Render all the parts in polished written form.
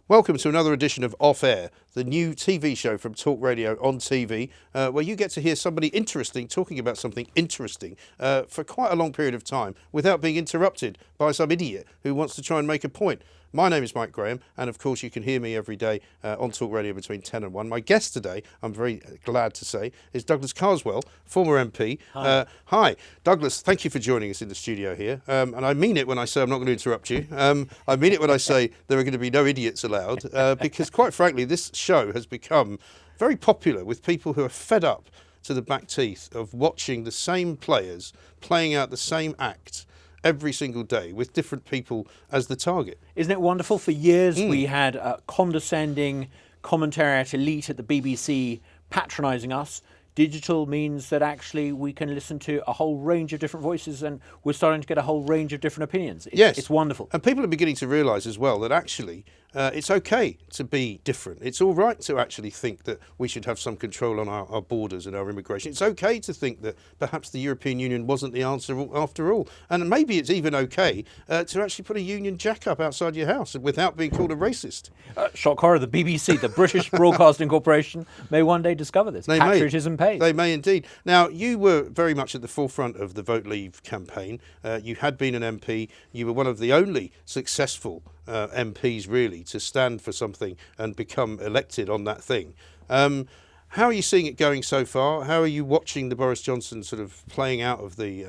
Welcome to another edition of Off Air, the new TV show from Talk Radio on TV, where you get to hear somebody interesting talking about something interesting for quite a long period of time without being interrupted by some idiot who wants to try and make a point. My name is Mike Graham, and of course you can hear me every day on Talk Radio between 10 and 1. My guest today, I'm very glad to say, is Douglas Carswell, former MP. Hi. Hi. Douglas, thank you for joining us in the studio here. And I mean it when I say I'm not going to interrupt you. I mean it when I say there are going to be no idiots allowed, because quite frankly, this show has become very popular with people who are fed up to the back teeth of watching the same players playing out the same act every single day with different people as the target. Isn't it wonderful? For years we had a condescending commentariat elite at the BBC patronising us. Digital means that actually we can listen to a whole range of different voices, and we're starting to get a whole range of different opinions. It's wonderful. And people are beginning to realise as well that actually it's okay to be different. It's all right to actually think that we should have some control on our borders and our immigration. It's okay to think that perhaps the European Union wasn't the answer after all. And maybe it's even okay to actually put a Union Jack up outside your house without being called a racist. Shock horror, the BBC, the British Broadcasting Corporation, may one day discover this. Patriotism pays. They may indeed. Now, you were very much at the forefront of the Vote Leave campaign. You had been an MP. You were one of the only successful MPs, really, to stand for something and become elected on that thing. How are you seeing it going so far? How are you watching the Boris Johnson sort of playing out of the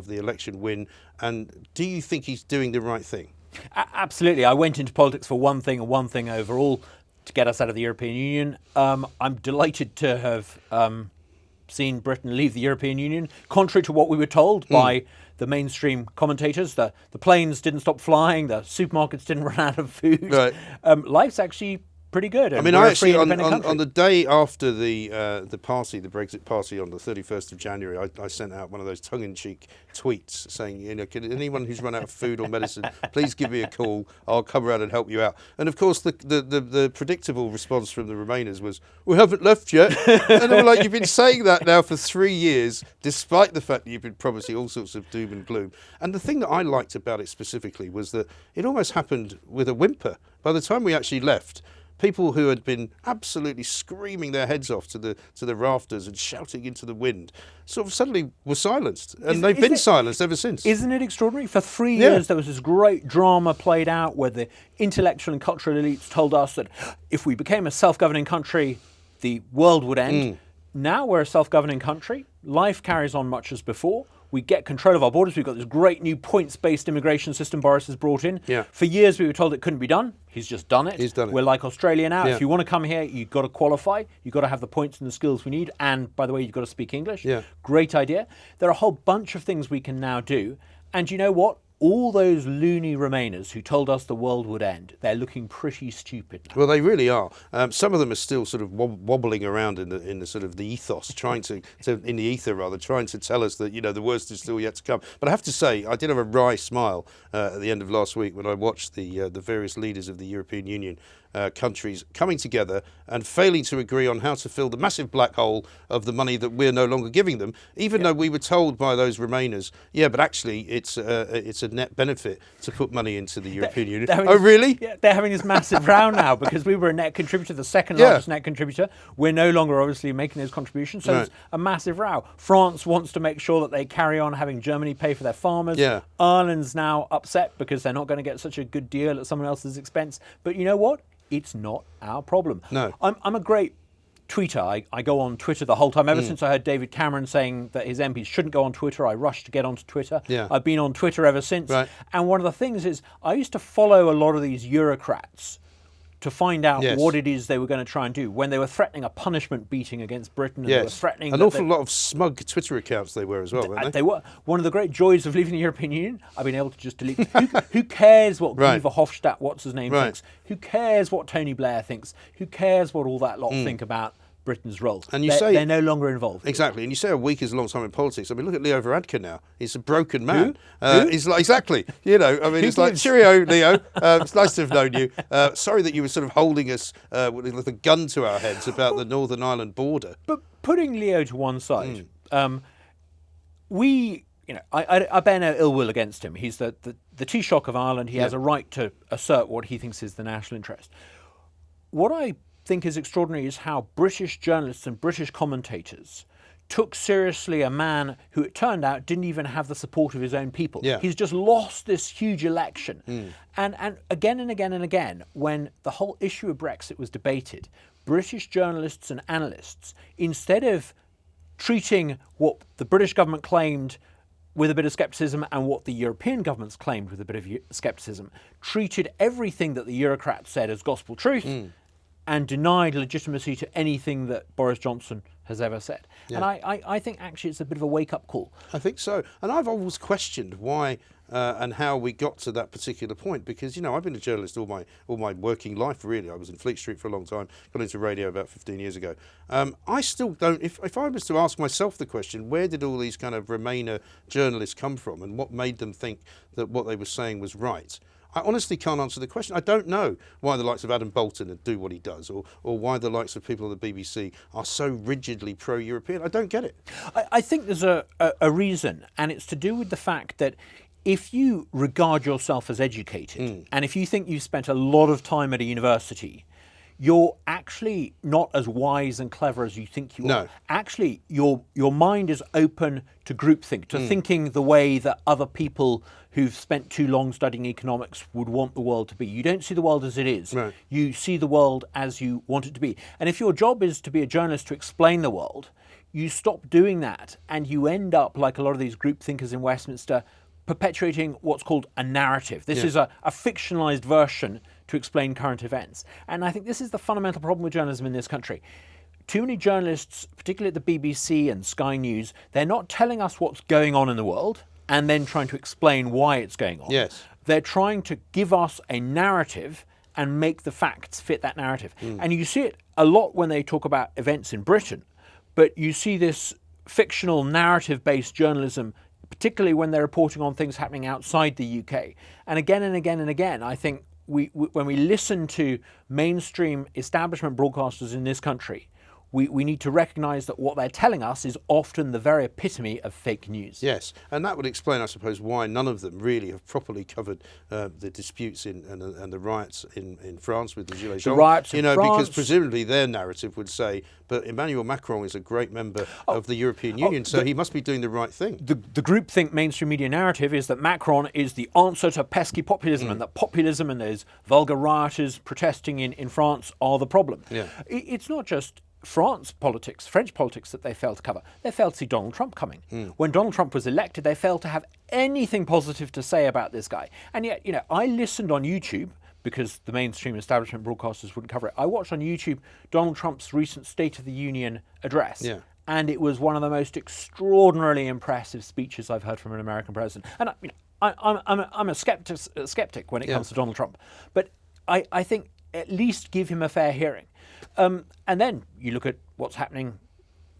election win? And do you think he's doing the right thing? Absolutely. I went into politics for one thing and one thing overall, to get us out of the European Union. I'm delighted to have seen Britain leave the European Union, contrary to what we were told by the mainstream commentators. The planes didn't stop flying, the supermarkets didn't run out of food. Right. Life's actually pretty good. I mean, I actually, on the day after the Brexit party on the 31st of January, I sent out one of those tongue-in-cheek tweets saying, you know, can anyone who's run out of food or medicine, please give me a call. I'll come around and help you out. And of course, the predictable response from the Remainers was, we haven't left yet. And I'm like, you've been saying that now for 3 years, despite the fact that you've been promising all sorts of doom and gloom. And the thing that I liked about it specifically was that it almost happened with a whimper. By the time we actually left, people who had been absolutely screaming their heads off to the rafters and shouting into the wind sort of suddenly were silenced. And they've been silenced ever since. Isn't it extraordinary? For 3 years there was this great drama played out where the intellectual and cultural elites told us that if we became a self-governing country, the world would end. Now we're a self-governing country. Life carries on much as before. We get control of our borders. We've got this great new points-based immigration system Boris has brought in. Yeah. For years we were told it couldn't be done. He's just done it. He's done it. We're like Australia now. Yeah. If you want to come here, you've got to qualify. You've got to have the points and the skills we need. And by the way, you've got to speak English. Yeah. Great idea. There are a whole bunch of things we can now do. And you know what? All those loony Remainers who told us the world would end, they're looking pretty stupid now. Well, they really are. Some of them are still sort of wobbling around in the sort of the ethos, trying to in the ether rather, trying to tell us that, you know, the worst is still yet to come. But I have to say, I did have a wry smile at the end of last week when I watched the various leaders of the European Union countries coming together and failing to agree on how to fill the massive black hole of the money that we're no longer giving them, even though we were told by those Remainers, but actually it's a net benefit to put money into the European Union. Oh, really? Yeah, they're having this massive row now because we were a net contributor, the second largest net contributor. We're no longer obviously making those contributions, so there's a massive row. France wants to make sure that they carry on having Germany pay for their farmers. Yeah. Ireland's now upset because they're not going to get such a good deal at someone else's expense. But you know what? It's not our problem. No. I'm a great tweeter. I go on Twitter the whole time. Ever since I heard David Cameron saying that his MPs shouldn't go on Twitter, I rushed to get onto Twitter. Yeah. I've been on Twitter ever since. Right. And one of the things is I used to follow a lot of these Eurocrats to find out what it is they were going to try and do. When they were threatening a punishment beating against Britain, and they were threatening an awful lot of smug Twitter accounts they were as well, weren't they? They were. One of the great joys of leaving the European Union, I've been able to just delete. Who cares what Guy Verhofstadt, what's his name, thinks? Who cares what Tony Blair thinks? Who cares what all that lot think about Britain's role? And they're no longer involved. Exactly. And you say a week is a long time in politics. I mean, look at Leo Varadkar now. He's a broken man. Who? He's like, exactly. You know, I mean, it's like, cheerio, Leo. It's nice to have known you. Sorry that you were sort of holding us with a gun to our heads about the Northern Ireland border. But putting Leo to one side, we I bear no ill will against him. He's the Taoiseach of Ireland. He has a right to assert what he thinks is the national interest. What I think is extraordinary is how British journalists and British commentators took seriously a man who, it turned out, didn't even have the support of his own people. Yeah. He's just lost this huge election. And again and again and again, when the whole issue of Brexit was debated, British journalists and analysts, instead of treating what the British government claimed with a bit of scepticism and what the European governments claimed with a bit of scepticism, treated everything that the Eurocrats said as gospel truth and denied legitimacy to anything that Boris Johnson has ever said. And I think actually it's a bit of a wake-up call. I think so. And I've always questioned why and how we got to that particular point, because, I've been a journalist all my working life, really. I was in Fleet Street for a long time, got into radio about 15 years ago. I still don't, if I was to ask myself the question, where did all these kind of Remainer journalists come from and what made them think that what they were saying was right? I honestly can't answer the question. I don't know why the likes of Adam Bolton do what he does, or why the likes of people on the BBC are so rigidly pro-European. I don't get it. I think there's a reason, and it's to do with the fact that if you regard yourself as educated, and if you think you've spent a lot of time at a university, you're actually not as wise and clever as you think you are. Actually, your mind is open to groupthink, to thinking the way that other people who've spent too long studying economics would want the world to be. You don't see the world as it is. Right. You see the world as you want it to be. And if your job is to be a journalist to explain the world, you stop doing that and you end up, like a lot of these group thinkers in Westminster, perpetuating what's called a narrative. This is a fictionalized version to explain current events. And I think this is the fundamental problem with journalism in this country. Too many journalists, particularly at the BBC and Sky News, they're not telling us what's going on in the world and then trying to explain why it's going on. Yes. They're trying to give us a narrative and make the facts fit that narrative. And you see it a lot when they talk about events in Britain, but you see this fictional narrative-based journalism particularly when they're reporting on things happening outside the UK. And again and again and again, I think when we listen to mainstream establishment broadcasters in this country, we need to recognise that what they're telling us is often the very epitome of fake news. Yes, and that would explain, I suppose, why none of them really have properly covered the disputes and the riots in France with the Gilets jaunes. The riots in France. Because presumably their narrative would say, but Emmanuel Macron is a great member of the European Union, so he must be doing the right thing. The groupthink mainstream media narrative is that Macron is the answer to pesky populism, and that populism and those vulgar rioters protesting in France are the problem. Yeah. It's not just French politics that they failed to cover. They failed to see Donald Trump coming. When Donald Trump was elected, they failed to have anything positive to say about this guy. And yet, I listened on YouTube because the mainstream establishment broadcasters wouldn't cover it. I watched on YouTube Donald Trump's recent State of the Union address. Yeah. And it was one of the most extraordinarily impressive speeches I've heard from an American president. And I'm a skeptic when it comes to Donald Trump. But I think at least give him a fair hearing. And then you look at what's happening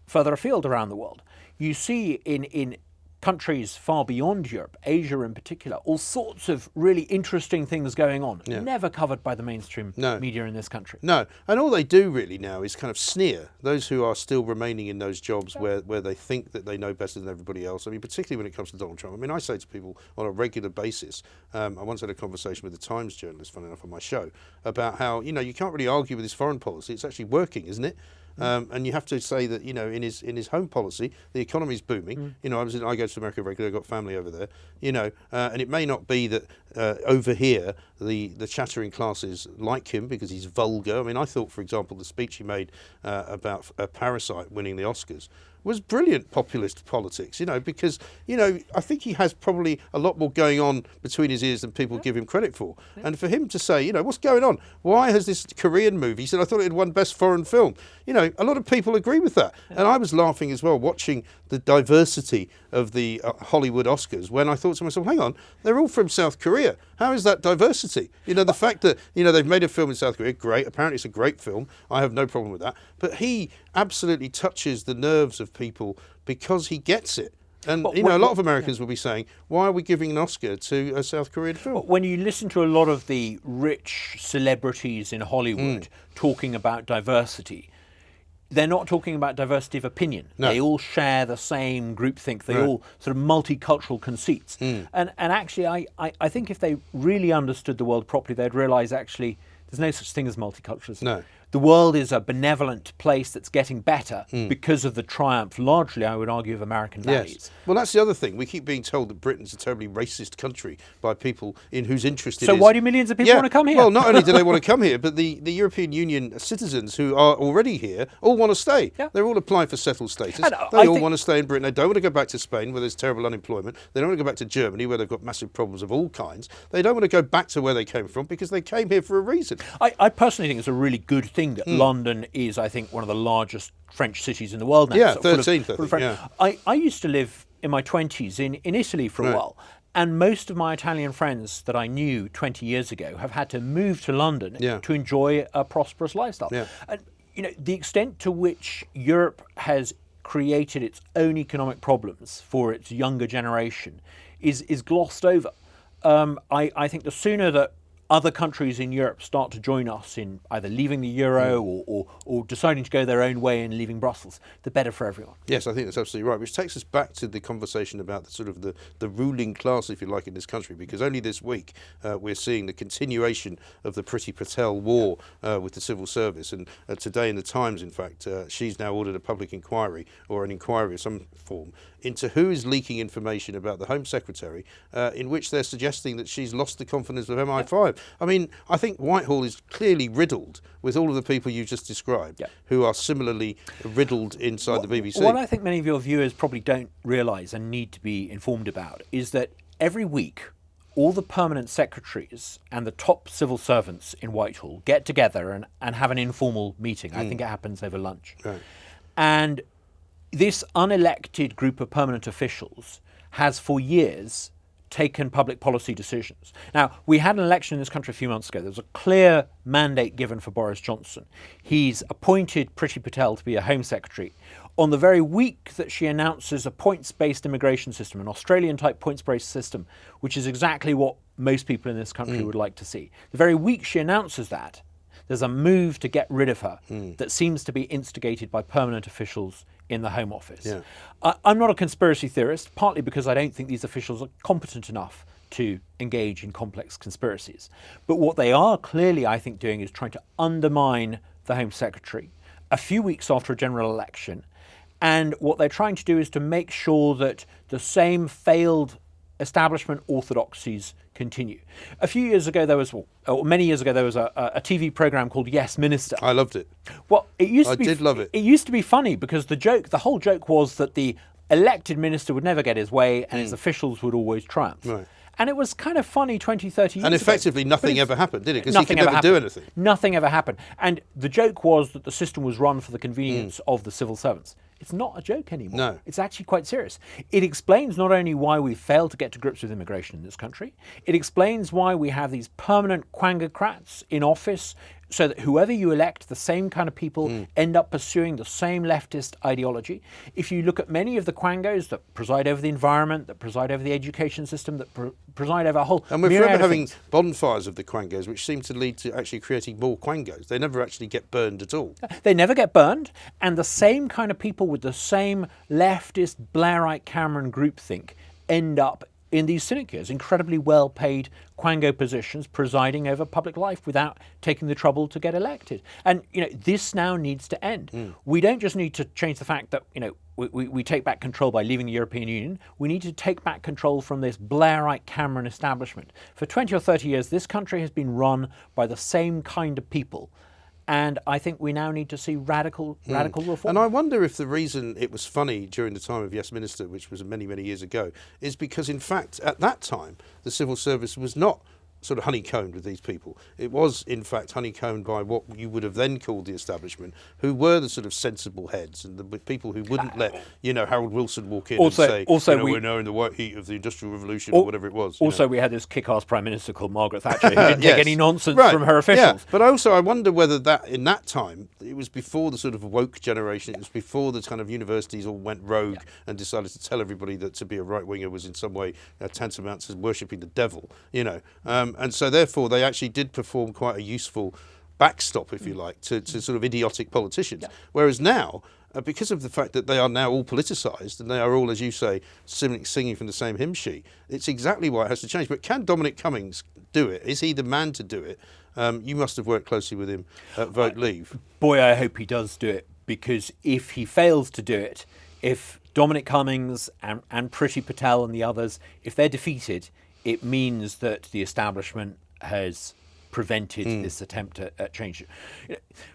further afield around the world. You see in countries far beyond Europe, Asia in particular, all sorts of really interesting things going on, never covered by the mainstream media in this country. No, and all they do really now is kind of sneer those who are still remaining in those jobs where they think that they know better than everybody else. I mean, particularly when it comes to Donald Trump. I mean, I say to people on a regular basis, I once had a conversation with a Times journalist, funny enough, on my show, about how, you can't really argue with his foreign policy. It's actually working, isn't it? And you have to say that in his home policy the economy is booming. I go to America regularly. I've got family over there. And it may not be that over here the chattering classes like him because he's vulgar. I mean, I thought, for example, the speech he made about Parasite winning the Oscars was brilliant populist politics, because, I think he has probably a lot more going on between his ears than people give him credit for. And for him to say, what's going on? Why has this Korean movie, he said, I thought it had won Best Foreign Film. A lot of people agree with that. And I was laughing as well, watching the diversity of the Hollywood Oscars, when I thought to myself, hang on, they're all from South Korea. How is that diversity? The fact that, they've made a film in South Korea, great. Apparently it's a great film. I have no problem with that. But he absolutely touches the nerves of people because he gets it. And, a lot of Americans will be saying, why are we giving an Oscar to a South Korean film? When you listen to a lot of the rich celebrities in Hollywood talking about diversity, they're not talking about diversity of opinion. No. They all share the same groupthink. They Right. all sort of multicultural conceits. And actually, I think if they really understood the world properly, they'd realise actually there's no such thing as multiculturalism. No. The world is a benevolent place that's getting better because of the triumph, largely, I would argue, of American values. Yes. Well, that's the other thing. We keep being told that Britain's a terribly racist country by people in whose interest it is. So why do millions of people want to come here? Well, not only do they want to come here, but the European Union citizens who are already here all want to stay. Yeah. They're all applying for settled status. And They I all think- want to stay in Britain. They don't want to go back to Spain where there's terrible unemployment. They don't want to go back to Germany where they've got massive problems of all kinds. They don't want to go back to where they came from because they came here for a reason. I personally think it's a really good thing that London is, I think, one of the largest French cities in the world now. Yeah, Sort of 13th, full of I think, French. I used to live in my 20s in Italy for a Right. while, and most of my Italian friends that I knew 20 years ago have had to move to London Yeah. to enjoy a prosperous lifestyle. Yeah. And, the extent to which Europe has created its own economic problems for its younger generation is glossed over. I think the sooner that other countries in Europe start to join us in either leaving the euro or deciding to go their own way and leaving Brussels, the better for everyone. Yes, I think that's absolutely right, which takes us back to the conversation about the sort of the ruling class, if you like, in this country, because only this week we're seeing the continuation of the Priti Patel war with the civil service. And today in the Times, in fact, she's now ordered a public inquiry, or an inquiry of some form, into who is leaking information about the Home Secretary, in which they're suggesting that she's lost the confidence of MI5. I mean, I think Whitehall is clearly riddled with all of the people you just described, who are similarly riddled inside the BBC. What I think many of your viewers probably don't realise and need to be informed about is that every week all the permanent secretaries and the top civil servants in Whitehall get together and have an informal meeting. I think it happens over lunch. Right. And this unelected group of permanent officials has for years taken public policy decisions. Now, we had an election in this country a few months ago. There was a clear mandate given for Boris Johnson. He's appointed Priti Patel to be a Home Secretary. On the very week that she announces a points-based immigration system, an Australian-type points-based system, which is exactly what most people in this country would like to see. The very week she announces that, there's a move to get rid of her that seems to be instigated by permanent officials in the Home Office. Yeah. I'm not a conspiracy theorist, partly because I don't think these officials are competent enough to engage in complex conspiracies. But what they are clearly, I think, doing is trying to undermine the Home Secretary a few weeks after a general election. And what they're trying to do is to make sure that the same failed establishment orthodoxies continue. A few years ago, there was, or many years ago, there was a TV program called Yes, Minister. I loved it. Well, it used to be, did love it. It used to be funny because the whole joke was that the elected minister would never get his way and his officials would always triumph. Right. And it was kind of funny 20, 30 years And ago. effectively nothing ever happened, did it? Because he Nothing could ever never do happened. anything. Nothing ever happened. And the joke was that the system was run for the convenience of the civil servants. It's not a joke anymore. No. It's actually quite serious. It explains not only why we failed to get to grips with immigration in this country, it explains why we have these permanent quangocrats in office so that whoever you elect, the same kind of people end up pursuing the same leftist ideology. If you look at many of the quangos that preside over the environment, that preside over the education system, that preside over a whole And we're myriad forever of having things. bonfires of the quangos, which seem to lead to actually creating more quangos. They never actually get burned at all. They never get burned, and the same kind of people with the same leftist Blairite Cameron groupthink end up in these sinecures, incredibly well-paid quango positions presiding over public life without taking the trouble to get elected. And, this now needs to end. We don't just need to change the fact that, we take back control by leaving the European Union. We need to take back control from this Blairite Cameron establishment. For 20 or 30 years, this country has been run by the same kind of people. And I think we now need to see radical reform. And I wonder if the reason it was funny during the time of Yes Minister, which was many, many years ago, is because, in fact, at that time, the civil service was not sort of honeycombed with these people. It was, in fact, honeycombed by what you would have then called the establishment, who were the sort of sensible heads and the people who wouldn't let, Harold Wilson walk in and say, we're now in the white heat of the Industrial Revolution or whatever it was. Also, we had this kick-ass Prime Minister called Margaret Thatcher who didn't take any nonsense from her officials. Yeah. But also, I wonder whether that, in that time, it was before the sort of woke generation, it was before the kind of universities all went rogue and decided to tell everybody that to be a right-winger was in some way tantamount to worshipping the devil, And so, therefore, they actually did perform quite a useful backstop, if you like, to sort of idiotic politicians. Whereas now, because of the fact that they are now all politicised and they are all, as you say, singing from the same hymn sheet, it's exactly why it has to change. But can Dominic Cummings do it? Is he the man to do it? You must have worked closely with him at Vote Leave. Boy, I hope he does do it, because if he fails to do it, if Dominic Cummings and Priti Patel and the others, if they're defeated, it means that the establishment has prevented this attempt at change.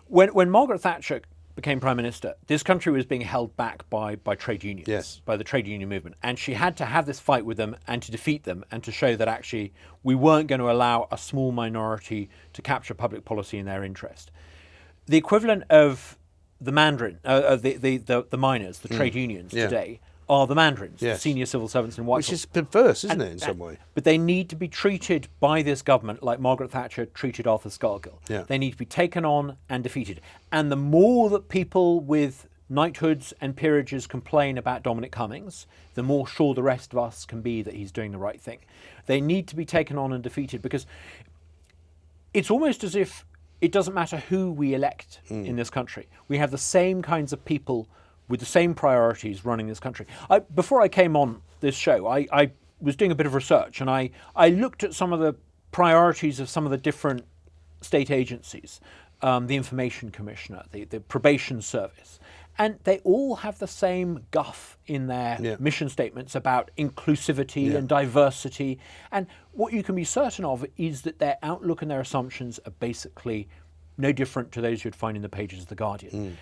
When Margaret Thatcher became Prime Minister, this country was being held back by trade unions, by the trade union movement. And she had to have this fight with them and to defeat them and to show that actually we weren't going to allow a small minority to capture public policy in their interest. The equivalent of the Mandarin, the miners, the trade unions today, are the Mandarins, the senior civil servants in Whitehall. Which is perverse, isn't it, in some way? But they need to be treated by this government like Margaret Thatcher treated Arthur Scargill. They need to be taken on and defeated. And the more that people with knighthoods and peerages complain about Dominic Cummings, the more sure the rest of us can be that he's doing the right thing. They need to be taken on and defeated, because it's almost as if it doesn't matter who we elect in this country. We have the same kinds of people with the same priorities running this country. Before I came on this show, I was doing a bit of research, and I looked at some of the priorities of some of the different state agencies, the Information Commissioner, the Probation Service, and they all have the same guff in their mission statements about inclusivity and diversity. And what you can be certain of is that their outlook and their assumptions are basically no different to those you'd find in the pages of The Guardian.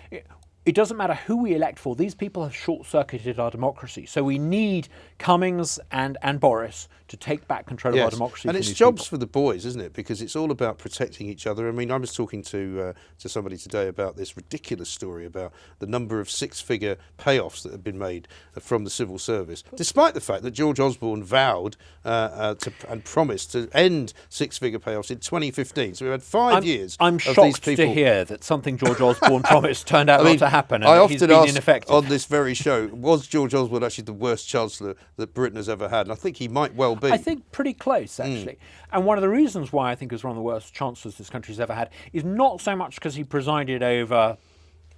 It doesn't matter who we elect for. These people have short-circuited our democracy. So we need Cummings and Boris to take back control of our democracy. And it's jobs for the boys, isn't it? Because it's all about protecting each other. I mean, I was talking to somebody today about this ridiculous story about the number of six-figure payoffs that have been made from the civil service, despite the fact that George Osborne vowed and promised to end six-figure payoffs in 2015. So we've had 5 years I'm of shocked these people. to hear that something George Osborne promised turned out not to happen, and I he's often been ask ineffective. on this very show, was George Osborne actually the worst Chancellor that Britain has ever had? And I think he might well be. I think pretty close, actually. And one of the reasons why I think he's one of the worst chancellors this country's ever had is not so much because he presided over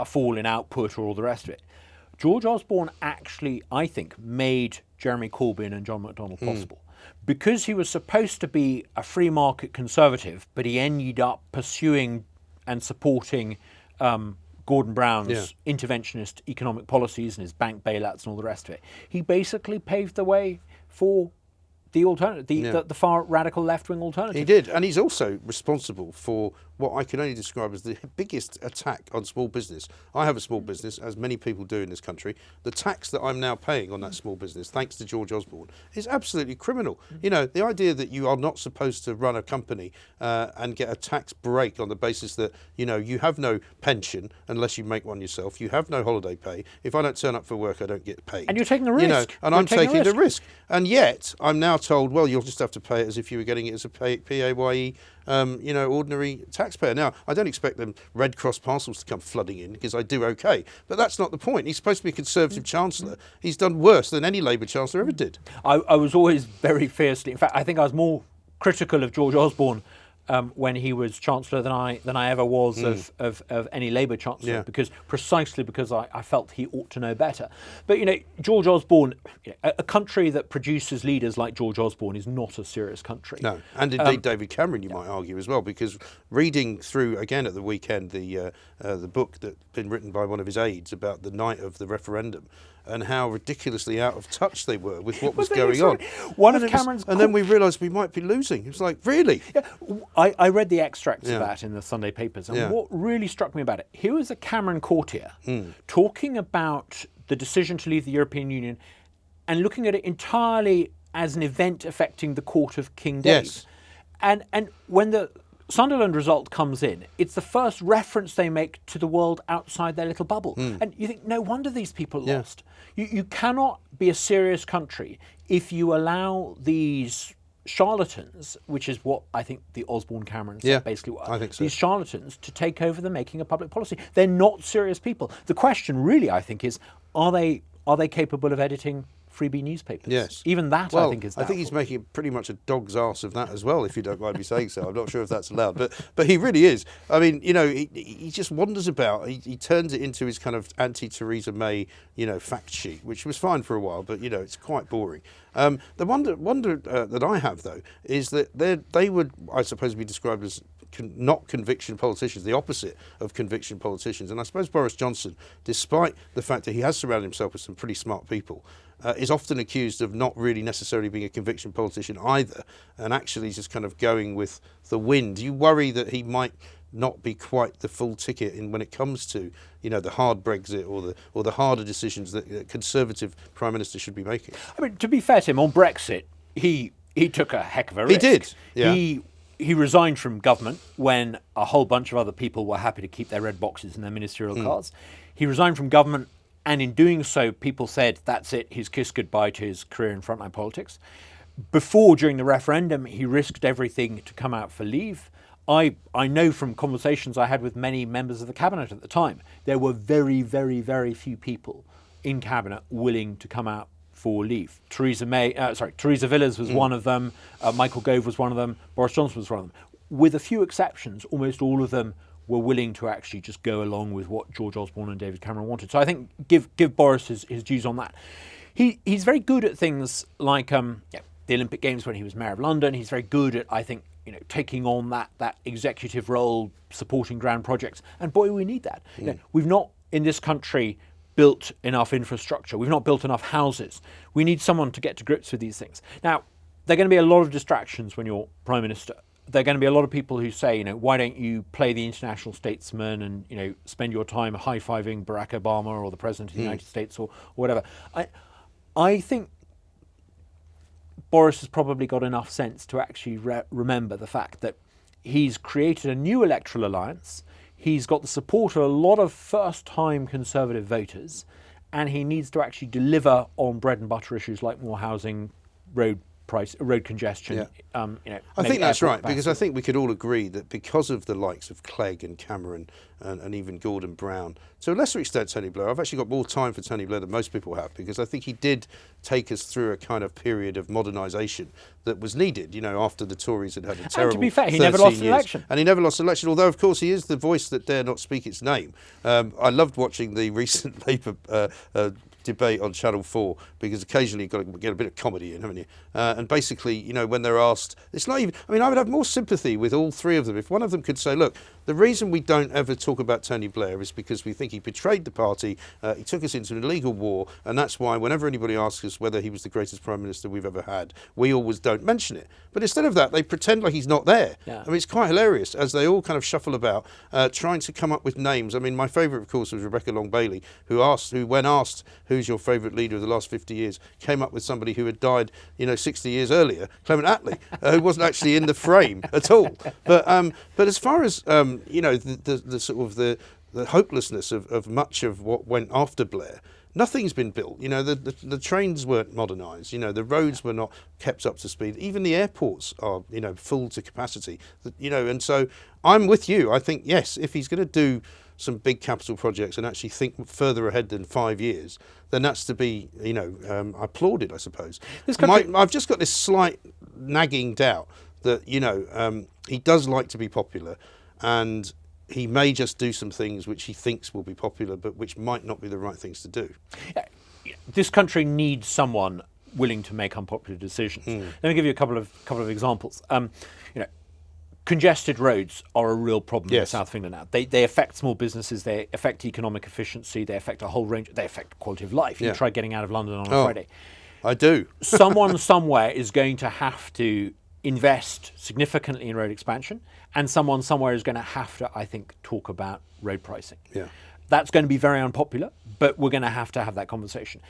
a fall in output or all the rest of it. George Osborne actually, I think, made Jeremy Corbyn and John McDonnell possible. Because he was supposed to be a free market conservative, but he ended up pursuing and supporting Gordon Brown's interventionist economic policies and his bank bailouts and all the rest of it. He basically paved the way for the alternative, the far radical left-wing alternative. He did, and he's also responsible for what I can only describe as the biggest attack on small business. I have a small business, as many people do in this country. The tax that I'm now paying on that small business, thanks to George Osborne, is absolutely criminal. You know, the idea that you are not supposed to run a company and get a tax break on the basis that, you know, you have no pension unless you make one yourself, you have no holiday pay. If I don't turn up for work, I don't get paid. And you're taking the risk. You know, and I'm taking the risk. And yet, I'm now told, well, you'll just have to pay it as if you were getting it as a PAYE, ordinary taxpayer. Now, I don't expect them Red Cross parcels to come flooding in, because I do okay. But that's not the point. He's supposed to be a Conservative Chancellor. He's done worse than any Labour Chancellor ever did. I was always very fiercely, in fact, I think I was more critical of George Osborne when he was Chancellor than I ever was of any Labour Chancellor, precisely because I felt he ought to know better. But, you know, George Osborne, a country that produces leaders like George Osborne is not a serious country. No, and indeed David Cameron, you might argue as well, because reading through, again at the weekend, the book that's been written by one of his aides about the night of the referendum, and how ridiculously out of touch they were with what was going on. And then we realised we might be losing. It was like, really? Yeah, I read the extracts of that in the Sunday papers, and what really struck me about it, here was a Cameron courtier talking about the decision to leave the European Union and looking at it entirely as an event affecting the court of King David. And when the Sunderland result comes in, it's the first reference they make to the world outside their little bubble. And you think, no wonder these people lost. You cannot be a serious country if you allow these charlatans, which is what I think the Osborne-Cameron said basically were, I think so. These charlatans to take over the making of public policy. They're not serious people. The question really, I think, is, are they capable of editing freebie newspapers. Yes. Even that, well, I think, is doubtful. I think he's making pretty much a dog's arse of that as well, if you don't mind me saying so. I'm not sure if that's allowed, but he really is. I mean, he just wanders about. He turns it into his kind of anti-Theresa May, fact sheet, which was fine for a while, but, it's quite boring. The wonder that I have, though, is that they would, I suppose, be described as not conviction politicians, the opposite of conviction politicians. And I suppose Boris Johnson, despite the fact that he has surrounded himself with some pretty smart people, is often accused of not really necessarily being a conviction politician either, and actually just kind of going with the wind. Do you worry that he might not be quite the full ticket when it comes to, the hard Brexit or the harder decisions that a Conservative Prime Minister should be making? I mean, to be fair to him, on Brexit, he took a heck of a risk. He did, yeah. He resigned from government when a whole bunch of other people were happy to keep their red boxes in their ministerial cards. He resigned from government, and in doing so, people said, that's it, he's kissed goodbye to his career in frontline politics. During the referendum, he risked everything to come out for leave. I know from conversations I had with many members of the cabinet at the time, there were very, very, very few people in cabinet willing to come out for leave. Theresa Villas was one of them, Michael Gove was one of them, Boris Johnson was one of them. With a few exceptions, almost all of them were willing to actually just go along with what George Osborne and David Cameron wanted. So I think give Boris his dues on that. He's very good at things like the Olympic Games when he was Mayor of London. He's very good at, I think, taking on that executive role, supporting grand projects. And boy, we need that. We've not, in this country, built enough infrastructure. We've not built enough houses. We need someone to get to grips with these things. Now, there are going to be a lot of distractions when you're Prime Minister. There are going to be a lot of people who say, why don't you play the international statesman and, spend your time high-fiving Barack Obama or the President of the United States or whatever. I think Boris has probably got enough sense to actually remember the fact that he's created a new electoral alliance. He's got the support of a lot of first-time Conservative voters, and he needs to actually deliver on bread and butter issues like more housing, road congestion. I think that's right, because I think we could all agree that because of the likes of Clegg and Cameron and even Gordon Brown, to a lesser extent Tony Blair, I've actually got more time for Tony Blair than most people have, because I think he did take us through a kind of period of modernisation that was needed, after the Tories had a terrible 13 years. And to be fair, he never lost an election. And he never lost an election, although, of course, he is the voice that dare not speak its name. I loved watching the recent Labour debate on Channel 4, because occasionally you've got to get a bit of comedy in, haven't you? And basically, when they're asked, it's not even, I would have more sympathy with all three of them if one of them could say, look, the reason we don't ever talk about Tony Blair is because we think he betrayed the party, he took us into an illegal war, and that's why whenever anybody asks us whether he was the greatest Prime Minister we've ever had, we always don't mention it. But instead of that, they pretend like he's not there. Yeah. It's quite hilarious as they all kind of shuffle about, trying to come up with names. My favourite, of course, was Rebecca Long-Bailey, who, when asked who's your favourite leader of the last 50 years, came up with somebody who had died, 60 years earlier, Clement Attlee, who wasn't actually in the frame at all. But as far as the sort of the hopelessness of much of what went after Blair, nothing's been built. The trains weren't modernised. The roads were not kept up to speed. Even the airports are, full to capacity. And so I'm with you. I think, yes, if he's going to do some big capital projects and actually think further ahead than 5 years, then that's to be, applauded, I suppose. I've just got this slight nagging doubt that, he does like to be popular, and he may just do some things which he thinks will be popular, but which might not be the right things to do. This country needs someone willing to make unpopular decisions. Let me give you a couple of examples. Congested roads are a real problem in the south of England now. They affect small businesses, they affect economic efficiency, they affect a whole range, they affect quality of life. You try getting out of London on a Friday. I do. Someone somewhere is going to have to invest significantly in road expansion, and someone somewhere is going to have to, I think, talk about road pricing. Yeah. That's going to be very unpopular, but we're going to have that conversation.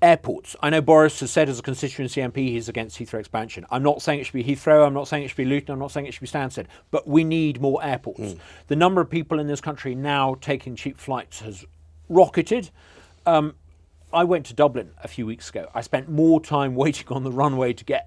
Airports. I know Boris has said as a constituency MP he's against Heathrow expansion. I'm not saying it should be Heathrow, I'm not saying it should be Luton, I'm not saying it should be Stansted, but we need more airports. The number of people in this country now taking cheap flights has rocketed. I went to Dublin a few weeks ago. I spent more time waiting on the runway to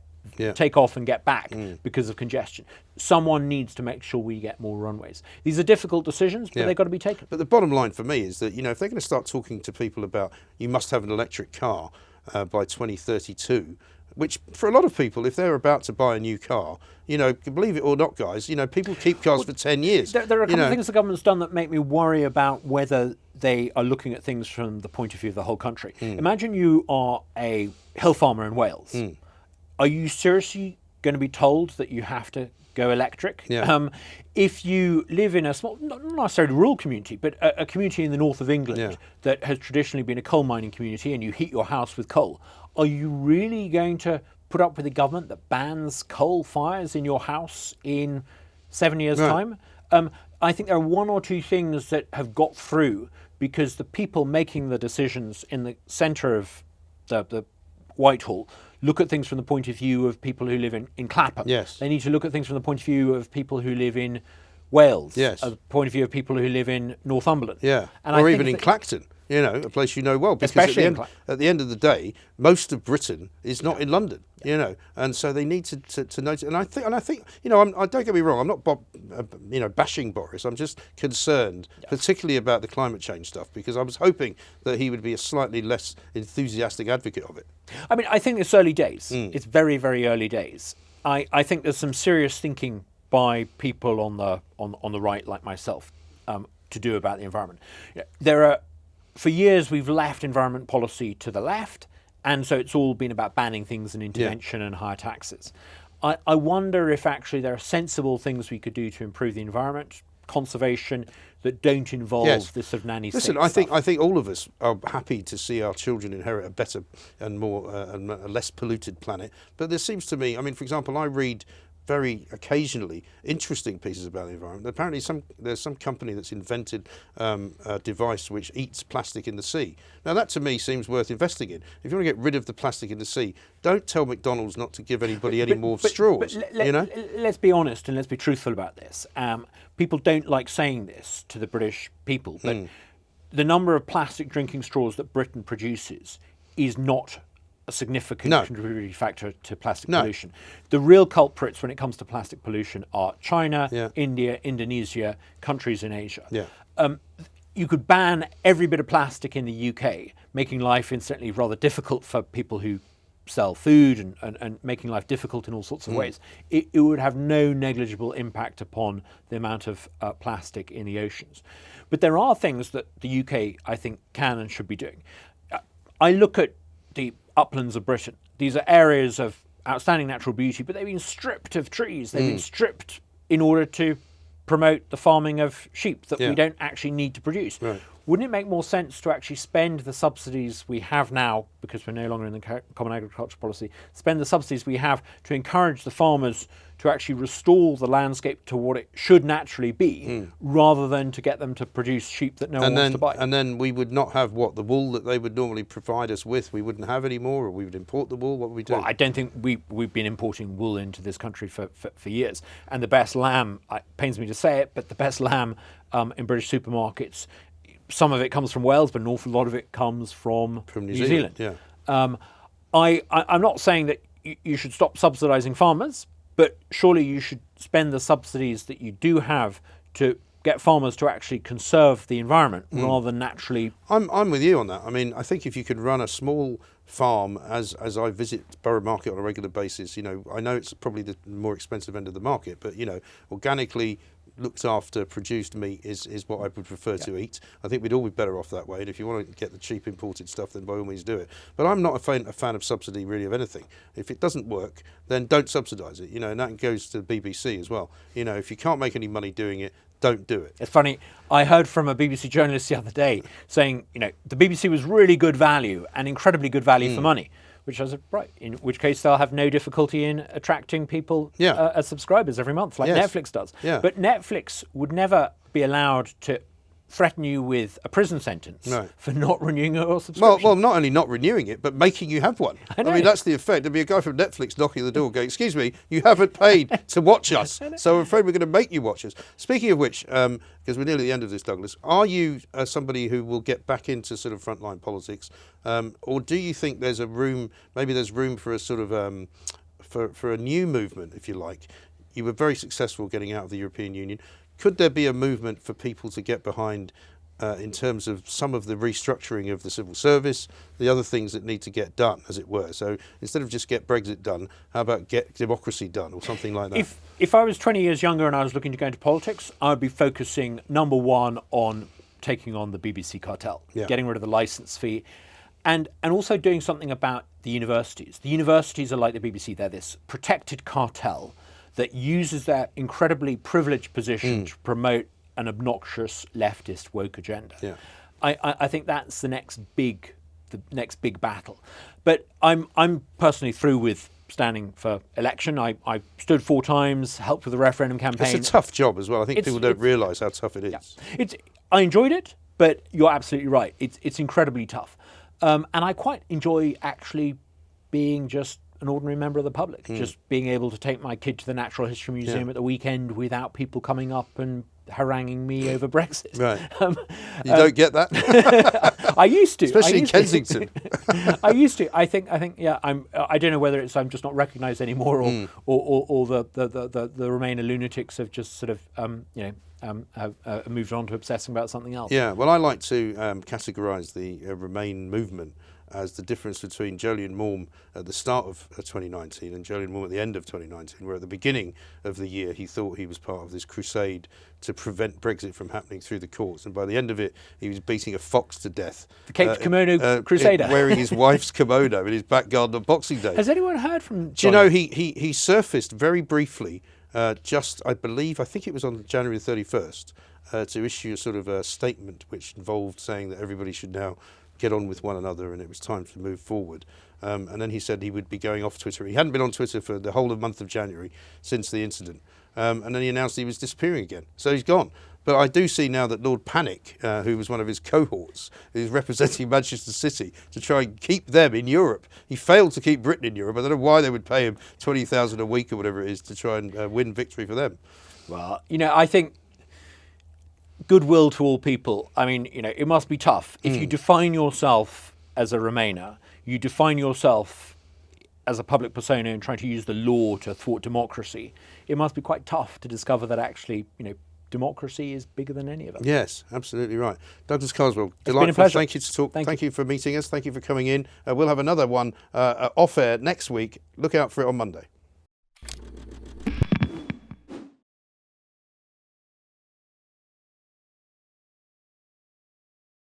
take off and get back because of congestion. Someone needs to make sure we get more runways. These are difficult decisions, but they've got to be taken. But the bottom line for me is that, if they're going to start talking to people about you must have an electric car, by 2032. Which, for a lot of people, if they're about to buy a new car, believe it or not, guys, people keep cars for 10 years. There are a couple of things the government's done that make me worry about whether they are looking at things from the point of view of the whole country. Imagine you are a hill farmer in Wales. Are you seriously going to be told that you have to go electric? Yeah. If you live in a small, not necessarily rural community, but a community in the north of England that has traditionally been a coal mining community, and you heat your house with coal, are you really going to put up with a government that bans coal fires in your house in 7 years' time? I think there are one or two things that have got through because the people making the decisions in the centre of the Whitehall look at things from the point of view of people who live in Clapham. Yes. They need to look at things from the point of view of people who live in Wales. Yes. The point of view of people who live in Northumberland. Yeah. And or even in Clacton. A place well, because at the end of the day, most of Britain is not in London, and so they need to notice. And I think, I don't get me wrong, I'm not, bashing Boris. I'm just concerned, particularly about the climate change stuff, because I was hoping that he would be a slightly less enthusiastic advocate of it. I mean, I think it's early days. It's very, very early days. I think there's some serious thinking by people on the right, like myself, to do about the environment. For years, we've left environment policy to the left, and so it's all been about banning things and intervention and higher taxes. I wonder if actually there are sensible things we could do to improve the environment, conservation, that don't involve this sort of nanny state. Listen, I think all of us are happy to see our children inherit a better and more and a less polluted planet. But there seems to me, for example, I read very occasionally interesting pieces about the environment. Apparently there's some company that's invented a device which eats plastic in the sea. Now that to me seems worth investing in. If you want to get rid of the plastic in the sea, don't tell McDonald's not to give anybody any more straws. Let's be honest and let's be truthful about this. People don't like saying this to the British people, but the number of plastic drinking straws that Britain produces is not a significant contributory factor to plastic pollution. The real culprits when it comes to plastic pollution are China, India, Indonesia, countries in Asia. You could ban every bit of plastic in the UK, making life incidentally rather difficult for people who sell food and making life difficult in all sorts of ways. It would have no negligible impact upon the amount of plastic in the oceans. But there are things that the UK, I think, can and should be doing. I look at the uplands of Britain. These are areas of outstanding natural beauty, but they've been stripped of trees. They've been stripped in order to promote the farming of sheep that we don't actually need to produce. Wouldn't it make more sense to actually spend the subsidies we have now, because we're no longer in the Common Agriculture Policy, spend the subsidies we have to encourage the farmers to actually restore the landscape to what it should naturally be, rather than to get them to produce sheep that no one wants to buy? And then we would not have the wool that they would normally provide us with. We wouldn't have any more, or we would import the wool. What would we do? Well, I don't think we've been importing wool into this country for years. And the best lamb, it pains me to say it, but the best lamb in British supermarkets, some of it comes from Wales, but an awful lot of it comes from New Zealand. I'm not saying that you should stop subsidising farmers, but surely you should spend the subsidies that you do have to get farmers to actually conserve the environment rather than naturally. I'm with you on that. I think if you could run a small farm, as I visit Borough Market on a regular basis, I know it's probably the more expensive end of the market, but organically looked after produced meat is what I would prefer to eat. I think we'd all be better off that way, and if you want to get the cheap imported stuff, then by all means do it. But I'm not a fan of subsidy really of anything. If it doesn't work, then don't subsidise it, and that goes to the BBC as well. If you can't make any money doing it, don't do it. It's funny, I heard from a BBC journalist the other day saying, the BBC was really good value and incredibly good value for money. Which I said, right, in which case they'll have no difficulty in attracting people as subscribers every month, like Netflix does. But Netflix would never be allowed to threaten you with a prison sentence for not renewing your subscription. Well, not only not renewing it, but making you have one. I mean, that's the effect. There'd be a guy from Netflix knocking on the door going, excuse me, you haven't paid to watch us, so I'm afraid we're going to make you watch us. Speaking of which, because we're nearly at the end of this, Douglas, are you somebody who will get back into sort of frontline politics, or do you think there's room for a sort of, for a new movement, if you like? You were very successful getting out of the European Union. Could there be a movement for people to get behind in terms of some of the restructuring of the civil service, the other things that need to get done, as it were. So instead of just get Brexit done, how about get democracy done or something like that? If I was 20 years younger and I was looking to go into politics, I would be focusing, number one, on taking on the BBC cartel, getting rid of the licence fee, and also doing something about the universities. The universities are like the BBC. They're this protected cartel that uses their incredibly privileged position to promote an obnoxious leftist woke agenda. Yeah. I think that's the next big battle. But I'm personally through with standing for election. I stood 4 times, helped with the referendum campaign. It's a tough job as well. I think people don't realise how tough it is. Yeah. I enjoyed it, but you're absolutely right. It's incredibly tough. And I quite enjoy actually being just an ordinary member of the public, just being able to take my kid to the Natural History Museum at the weekend without people coming up and haranguing me over Brexit. Right. You don't get that? I used to. Especially in Kensington. I used to. I think. Yeah. I don't know whether it's I'm just not recognised anymore, or the Remainer lunatics have just sort of have moved on to obsessing about something else. Yeah. Well, I like to categorise the Remain movement as the difference between Jolyon Maugham at the start of 2019 and Jolyon Maugham at the end of 2019, where at the beginning of the year he thought he was part of this crusade to prevent Brexit from happening through the courts, and by the end of it he was beating a fox to death. The Caped Kimono Crusader. Wearing his wife's kimono in his back garden on Boxing Day. Has anyone heard from John? Do you know, he surfaced very briefly, I think it was on January 31st, to issue a sort of a statement which involved saying that everybody should now get on with one another and it was time to move forward. And then he said he would be going off Twitter. He hadn't been on Twitter for the whole of the month of January since the incident. And then he announced he was disappearing again. So he's gone. But I do see now that Lord Panic, who was one of his cohorts, is representing Manchester City to try and keep them in Europe. He failed to keep Britain in Europe. I don't know why they would pay him $20,000 a week or whatever it is to try and win victory for them. Well, I think goodwill to all people. I mean, it must be tough. If you define yourself as a Remainer, you define yourself as a public persona and trying to use the law to thwart democracy, it must be quite tough to discover that actually, democracy is bigger than any of us. Yes, absolutely right. Douglas Carswell, it's been a pleasure. Thank you to talk. Thank you for meeting us. Thank you for coming in. We'll have another one off air next week. Look out for it on Monday.